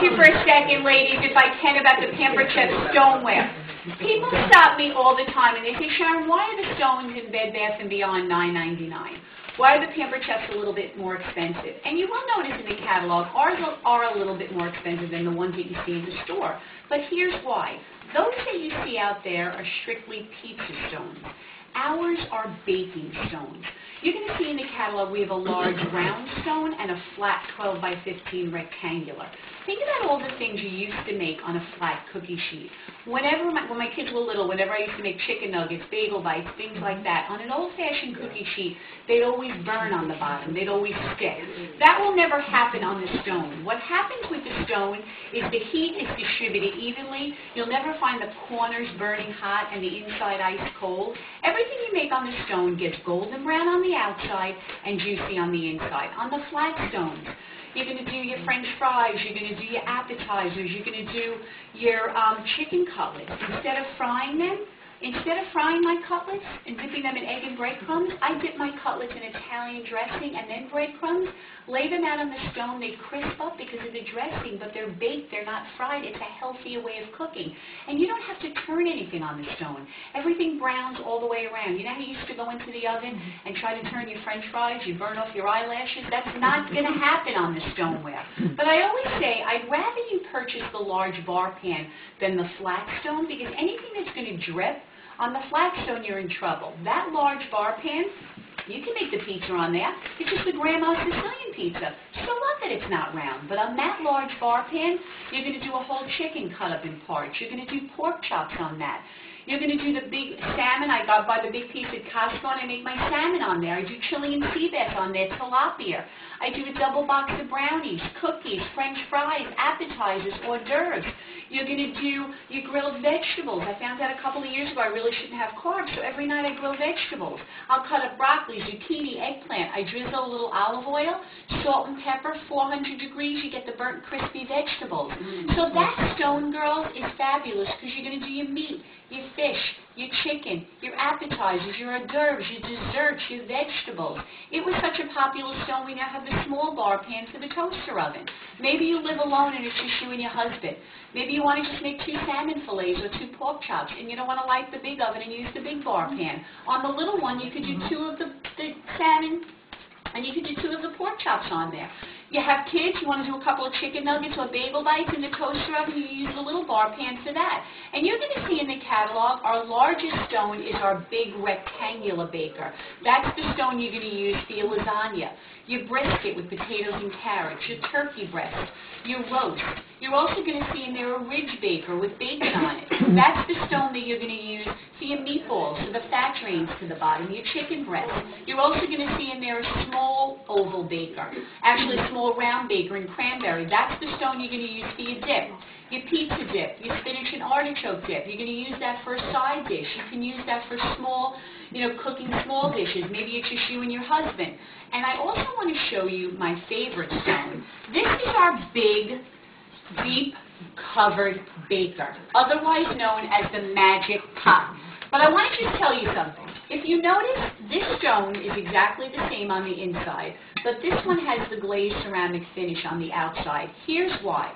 you for a second, ladies, if I can, about the Pampered Chef Stoneware. People stop me all the time and they say, Sharon, why are the stones in Bed Bath & Beyond $9.99? Why are the Pampered Chefs a little bit more expensive? And you will notice in the catalog, ours are a little bit more expensive than the ones that you see in the store. But here's why. Those that you see out there are strictly pizza stones. Ours are baking stones. You're going to see in the catalog we have a large round stone and a flat 12 by 15 rectangular. Think about all the things you used to make on a flat cookie sheet. When my kids were little, whenever I used to make chicken nuggets, bagel bites, things like that, on an old-fashioned cookie sheet, they'd always burn on the bottom. They'd always stick. That will never happen on the stone. What happens with the stone is the heat is distributed evenly. You'll never find the corners burning hot and the inside ice cold. Everything you make on the stone gets golden brown on the outside and juicy on the inside. On the flat stones, you're going to do your French fries, you're going to do your appetizers, you're going to do your chicken cutlets. Instead of frying my cutlets and dipping them in egg and breadcrumbs, I dip my cutlets in Italian dressing and then breadcrumbs, lay them out on the stone. They crisp up because of the dressing, but they're baked, they're not fried. It's a healthier way of cooking. And you don't have to turn anything on the stone. Everything browns all the way around. You know how you used to go into the oven and try to turn your French fries, you burn off your eyelashes? That's not going to happen on the stoneware. But I always say, I'd rather you purchase the large bar pan than the flat stone, because anything that's going to drip, on the flat stone, you're in trouble. That large bar pan, you can make the pizza on there. It's just a grandma's Sicilian pizza. So what that it's not round. But on that large bar pan, you're going to do a whole chicken cut up in parts. You're going to do pork chops on that. You're going to do the big salmon. I got by the big piece at Costco, and I make my salmon on there. I do Chilean sea bass on there, tilapia. I do a double box of brownies, cookies, French fries, appetizers, hors d'oeuvres. You're going to do your grilled vegetables. I found out a couple of years ago I really shouldn't have carbs, so every night I grill vegetables. I'll cut up broccoli, zucchini, eggplant. I drizzle a little olive oil, salt and pepper, 400 degrees. You get the burnt, crispy vegetables. So that stone, girls, is fabulous because you're going to do your meat, your fish, your chicken, your appetizers, your hors d'oeuvres, your desserts, your vegetables. It was such a popular stone, we now have the small bar pan for the toaster oven. Maybe you live alone and it's just you and your husband. Maybe you want to just make 2 salmon fillets or 2 pork chops, and you don't want to light the big oven and use the big bar pan. On the little one, you could do 2 of the salmon, and you could do 2 of the pork chops on there. You have kids, you want to do a couple of chicken nuggets or bagel bites in the toaster oven, you use the little bar pan for that. And you're going to see in the catalog, our largest stone is our big rectangular baker. That's the stone you're going to use for your lasagna, your brisket with potatoes and carrots, your turkey breast, your roast. You're also going to see in there a ridge baker with bacon on it. That's the stone that you're going to use for your meatballs, so the fat drains to the bottom, your chicken breast. You're also going to see in there a small oval baker, actually a small round baker in cranberry. That's the stone you're going to use for your dip. Your pizza dip, your spinach and artichoke dip. You're going to use that for a side dish. You can use that for small, cooking small dishes. Maybe it's just you and your husband. And I also want to show you my favorite stone. This is our big, deep covered baker, otherwise known as the magic pot. But I want to just tell you something. If you notice, this stone is exactly the same on the inside, but this one has the glazed ceramic finish on the outside. Here's why.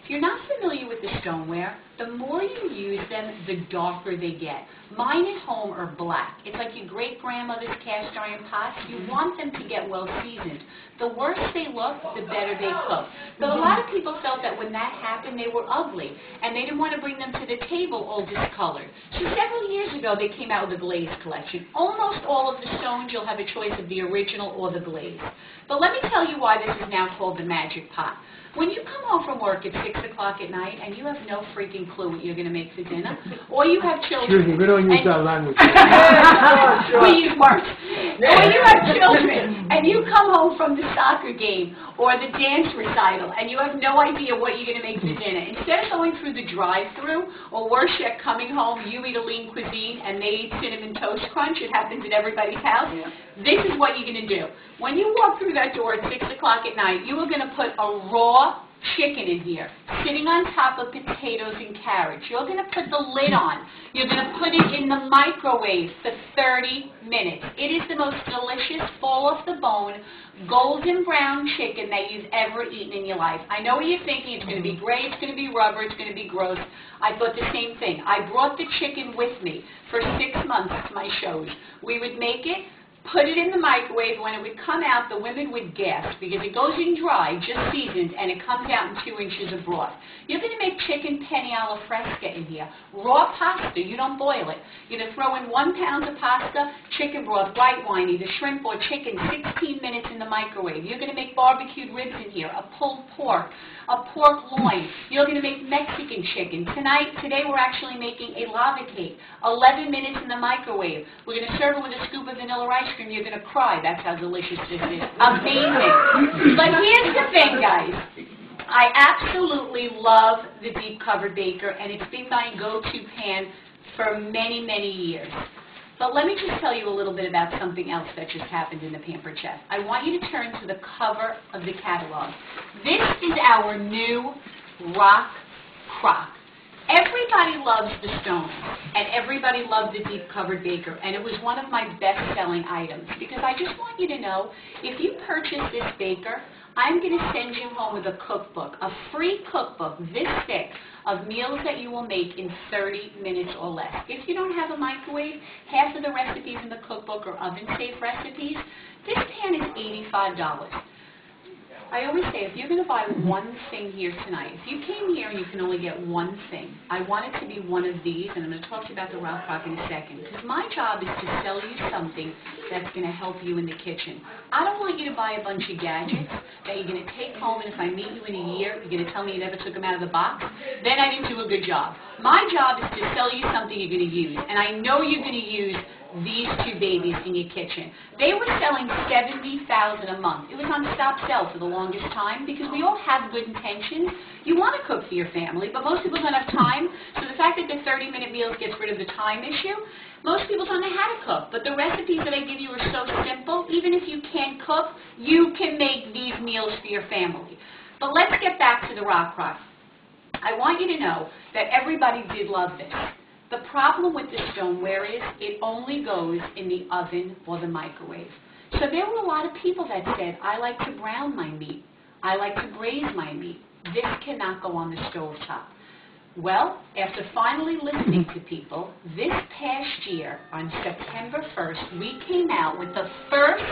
If you're not familiar with the stoneware, the more you use them, the darker they get. Mine at home are black. It's like your great-grandmother's cast iron pots. You want them to get well seasoned. The worse they look, the better they cook. But a lot of people felt that when that happened, they were ugly, and they didn't want to bring them to the table all discolored. So several years ago, they came out with a glaze collection. Almost all of the stones, you'll have a choice of the original or the glaze. But let me tell you why this is now called the magic pot. When you come home from work at 6 o'clock at night and you have no freaking clue what you're going to make for dinner, or you have children... Excuse me, we don't use that language. We use words. Or you have children and you come home from the soccer game or the dance recital and you have no idea what you're going to make for dinner. Instead of going through the drive-thru, or worse yet, coming home, you eat a lean cuisine and they eat Cinnamon Toast Crunch, it happens at everybody's house, this is what you're going to do. When you walk through that door at 6 o'clock at night, you are going to put a raw chicken in here, sitting on top of potatoes and carrots. You're going to put the lid on. You're going to put it in the microwave for 30 minutes. It is the most delicious, fall-off-the-bone, golden brown chicken that you've ever eaten in your life. I know what you're thinking. It's going to be gray, it's going to be rubber, it's going to be gross. I thought the same thing. I brought the chicken with me for 6 months to my shows. We would make it, put it in the microwave. When it would come out, the women would gasp because it goes in dry, just seasoned, and it comes out in 2 inches of broth. You're going to make chicken penne alla fresca in here. Raw pasta, you don't boil it. You're going to throw in 1 pound of pasta, chicken broth, white wine, either shrimp or chicken, 16 minutes in the microwave. You're going to make barbecued ribs in here, a pulled pork, a pork loin. You're going to make Mexican chicken. Today we're actually making a lava cake, 11 minutes in the microwave. We're going to serve it with a scoop of vanilla ice cream. You're going to cry. That's how delicious this is. Amazing. But here's the thing, guys. I absolutely love the deep covered baker, and it's been my go-to pan for many, many years. But let me just tell you a little bit about something else that just happened in the Pampered Chef. I want you to turn to the cover of the catalog. This is our new RockCroc. Everybody loves the Stone, and everybody loved the deep covered baker, and it was one of my best-selling items because I just want you to know, if you purchase this baker, I'm going to send you home with a cookbook, a free cookbook this thick of meals that you will make in 30 minutes or less. If you don't have a microwave, half of the recipes in the cookbook are oven-safe recipes. This pan is $85. I always say, if you're going to buy one thing here tonight, if you came here and you can only get one thing, I want it to be one of these, and I'm going to talk to you about the RockCroc in a second, because my job is to sell you something that's going to help you in the kitchen. I don't want you to buy a bunch of gadgets that you're going to take home, and if I meet you in a year, you're going to tell me you never took them out of the box. Then I didn't do a good job. My job is to sell you something you're going to use, and I know you're going to use these two babies in your kitchen. They were selling $70,000 a month. It was on stop sell for the longest time because we all have good intentions. You want to cook for your family, but most people don't have time. So the fact that the 30-minute meals gets rid of the time issue, most people don't know how to cook. But the recipes that I give you are so simple. Even if you can't cook, you can make these meals for your family. But let's get back to the RockCroc. I want you to know that everybody did love this. The problem with the Stoneware is it only goes in the oven or the microwave. So there were a lot of people that said, I like to brown my meat. I like to braise my meat. This cannot go on the stove top. Well, after finally listening to people, this past year, on September 1st, we came out with the first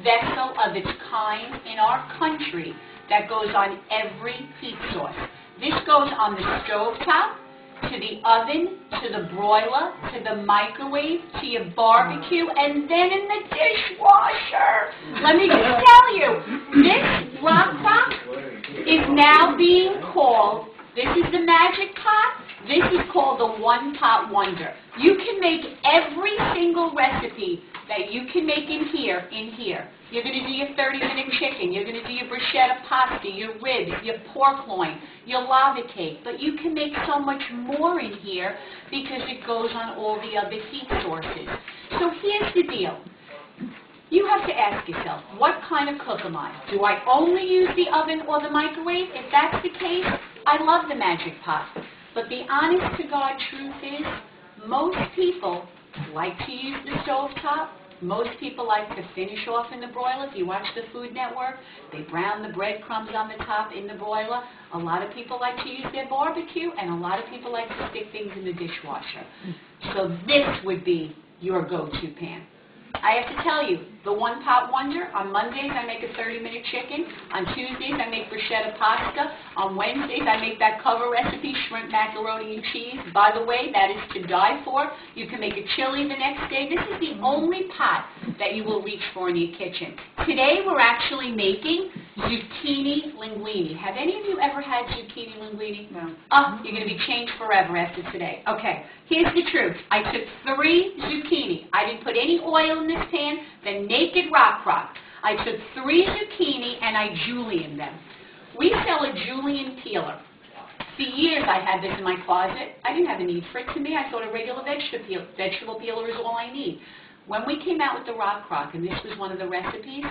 vessel of its kind in our country that goes on every heat source. This goes on the stove top, to the oven, to the broiler, to the microwave, to your barbecue, and then in the dishwasher. Let me just tell you, this RockCroc is now being called, this is the magic pot, this is called the one-pot wonder. You can make every single recipe that you can make in here. You're going to do your 30-minute chicken. You're going to do your bruschetta pasta, your ribs, your pork loin, your lava cake. But you can make so much more in here because it goes on all the other heat sources. So here's the deal. You have to ask yourself, what kind of cook am I? Do I only use the oven or the microwave? If that's the case, I love the magic pot. But the honest-to-God truth is, most people like to use the stovetop. Most people like to finish off in the broiler. If you watch the Food Network, they brown the breadcrumbs on the top in the broiler. A lot of people like to use their barbecue, and a lot of people like to stick things in the dishwasher. So this would be your go-to pan. I have to tell you, the one-pot wonder, on Mondays I make a 30-minute chicken. On Tuesdays I make bruschetta pasta. On Wednesdays I make that cover recipe, shrimp, macaroni, and cheese. By the way, that is to die for. You can make a chili the next day. This is the only pot that you will reach for in your kitchen. Today we're actually making zucchini linguine. Have any of you ever had zucchini linguine? No. Oh, you're going to be changed forever after today. Okay, here's the truth. I took 3 zucchini. I didn't put any oil in this pan, the naked RockCroc. I took 3 zucchini and I julienne them. We sell a julienne peeler. For years I had this in my closet. I didn't have a need for it. To me, I thought a regular vegetable peeler is all I need. When we came out with the RockCroc, and this was one of the recipes,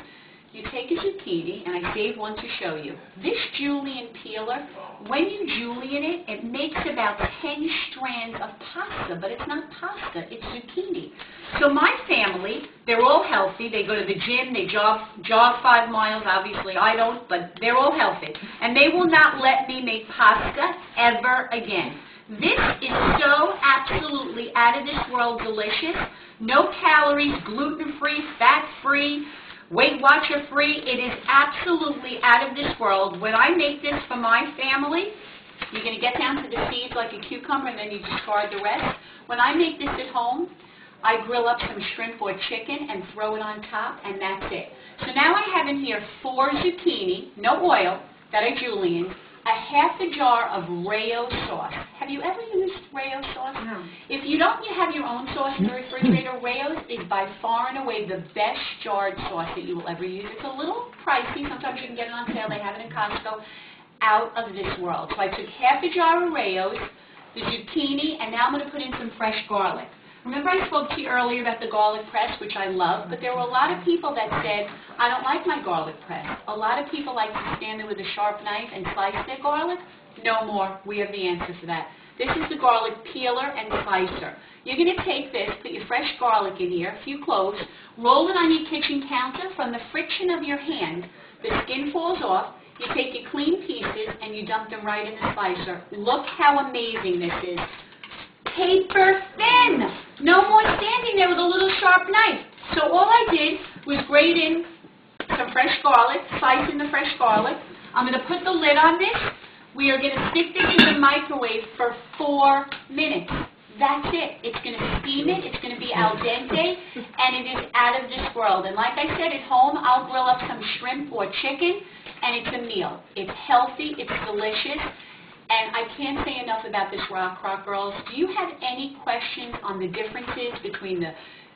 You take a zucchini, and I saved one to show you. This julienne peeler, when you julienne it, it makes about 10 strands of pasta, but it's not pasta, it's zucchini. So my family, they're all healthy. They go to the gym, they jog 5 miles. Obviously I don't, but they're all healthy. And they will not let me make pasta ever again. This is so absolutely out of this world delicious. No calories, gluten-free, fat-free, Weight Watcher free. It is absolutely out of this world. When I make this for my family, you're going to get down to the seeds like a cucumber and then you discard the rest. When I make this at home, I grill up some shrimp or chicken and throw it on top, and that's it. So now I have in here 4 zucchini, no oil, that I julienne, a half a jar of Rayo sauce. Have you ever used Rayo sauce? No. If you don't, you have your own sauce in the refrigerator. Rayo's is by far and away the best jarred sauce that you will ever use. It's a little pricey. Sometimes you can get it on sale. They have it in Costco. Out of this world. So I took half a jar of Rayo's, the zucchini, and now I'm going to put in some fresh garlic. Remember I spoke to you earlier about the garlic press, which I love, but there were a lot of people that said, I don't like my garlic press. A lot of people like to stand there with a sharp knife and slice their garlic. No more. We have the answer for that. This is the garlic peeler and slicer. You're going to take this, put your fresh garlic in here, a few cloves, roll it on your kitchen counter. From the friction of your hand, the skin falls off. You take your clean pieces and you dump them right in the slicer. Look how amazing this is. Paper thin. No more standing there with a little sharp knife. So all I did was grate in some fresh garlic, slice in the fresh garlic. I'm going to put the lid on this. We are going to stick this in the microwave for 4 minutes. That's it. It's going to steam it. It's going to be al dente, and it is out of this world. And like I said, at home, I'll grill up some shrimp or chicken, and it's a meal. It's healthy. It's delicious. And I can't say enough about this RockCroc, girls. Do you have any questions on the differences between the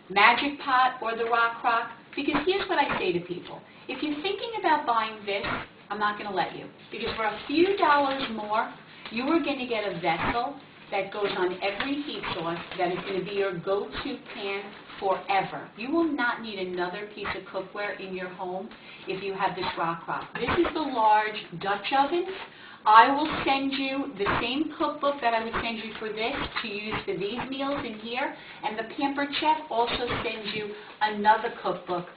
Magic Pot or the RockCroc? Because here's what I say to people. If you're thinking about buying this, I'm not going to let you. Because for a few dollars more, you are going to get a vessel that goes on every heat source that is going to be your go-to pan forever. You will not need another piece of cookware in your home if you have this RockCroc. This is the large Dutch oven. I will send you the same cookbook that I would send you for this to use for these meals in here, and the Pampered Chef also sends you another cookbook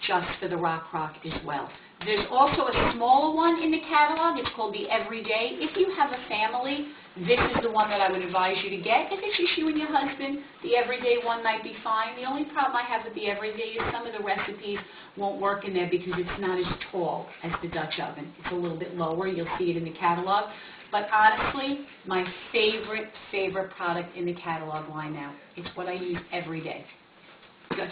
just for the RockCroc as well. There's also a smaller one in the catalog. It's called the Everyday. If you have a family, this is the one that I would advise you to get. If it's just you and your husband, the Everyday one might be fine. The only problem I have with the Everyday is some of the recipes won't work in there because it's not as tall as the Dutch oven. It's a little bit lower. You'll see it in the catalog. But honestly, my favorite product in the catalog line now. It's what I use every day. Good.